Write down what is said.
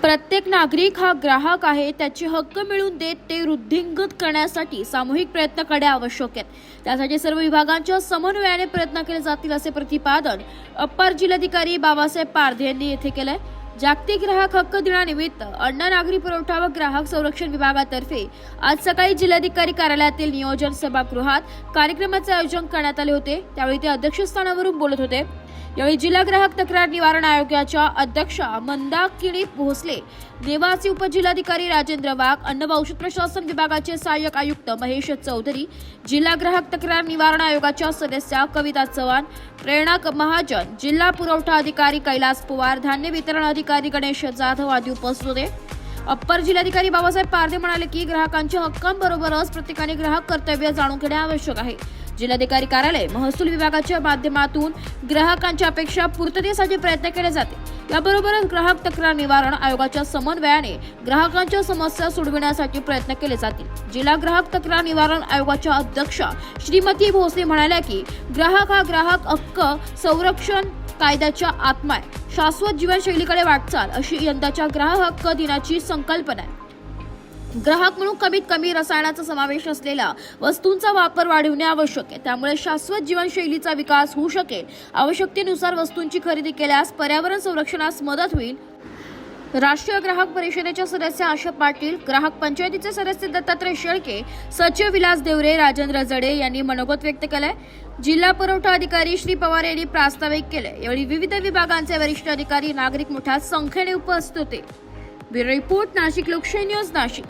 प्रत्येक नागरिक हा ग्राहक आहे. त्याचे हक्क मिळवून देत ते वृद्धिंगत करण्यासाठी सामूहिक प्रयत्न करणे आवश्यक आहेत. त्यासाठी सर्व विभागांच्या समन्वयाने प्रयत्न केले जातील असे प्रतिपादन अप्पर जिल्हाधिकारी बाबासाहेब पारधे यांनी येथे केले. जागतिक ग्राहक हक्क दिनानिमित्त अन्न नागरी पुरवठा व ग्राहक संरक्षण विभागातर्फे आज सकाळी जिल्हाधिकारी कार्यालयातील नियोजन सभागृहात कार्यक्रमाचे आयोजन करण्यात आले होते. त्यावेळी ते अध्यक्षस्थानावरून बोलत होते. यावेळी जिल्हा ग्राहक तक्रार निवारण आयोगाच्या अध्यक्षा मंदाकिनी भोसले, निवासी उपजिल्हाधिकारी राजेंद्र वाघ, अन्न व औषध प्रशासन विभागाचे सहाय्यक आयुक्त महेश चौधरी, जिल्हा ग्राहक तक्रार निवारण आयोगाच्या सदस्या कविता चव्हाण, प्रेरणा महाजन, जिल्हा पुरवठा अधिकारी कैलास पवार, धान्य वितरण अधिकारी गणेश जाधव आदी उपस्थित होते. अप्पर जिल्हाधिकारी बाबासाहेब पारधे म्हणाले की ग्राहकांच्या हक्कांबरोबरच प्रत्येकाने ग्राहक कर्तव्य जाणून घेणे आवश्यक आहे. जिल्हाधिकारी कार्यालय महसूल विभागाच्या माध्यमातून ग्राहकांच्या अपेक्षा पूर्ततेसाठी प्रयत्न केले जाते. याबरोबरच ग्राहक तक्रार निवारण आयोगाच्या समन्वयाने ग्राहकांच्या समस्या सोडविण्यासाठी प्रयत्न केले जातील. जिल्हा ग्राहक तक्रार निवारण आयोगाच्या अध्यक्षा श्रीमती भोसले म्हणाल्या की ग्राहक हा ग्राहक हक्क संरक्षण कायद्याच्या आत्मा आहे. शाश्वत जीवनशैलीकडे वाटचाल अशी यंदाच्या ग्राहक हक्क दिनाची संकल्पना आहे. ग्राहक म्हणून कमीत कमी रसायनाचा समावेश असलेल्या वस्तूंचा वापर वाढवणे आवश्यक आहे. त्यामुळे शाश्वत जीवनशैलीचा विकास होऊ शकेल. आवश्यकतेनुसार वस्तूंची खरेदी केल्यास पर्यावरण संरक्षणास मदत होईल. राष्ट्रीय ग्राहक परिषदेच्या सदस्य आशा पाटील, ग्राहक पंचायतीचे सदस्य दत्तात्रय शेळके, सचिव विलास देवरे, राजेंद्र जडे यांनी मनोगत व्यक्त केले. जिल्हा पुरवठा अधिकारी श्री पवार यांनी प्रास्ताविक केले. यावेळी विविध विभागांचे वरिष्ठ अधिकारी, नागरिक मोठ्या संख्येने उपस्थित होते. ब्युरो रिपोर्ट, नाशिक लोकशाही न्यूज, नाशिक.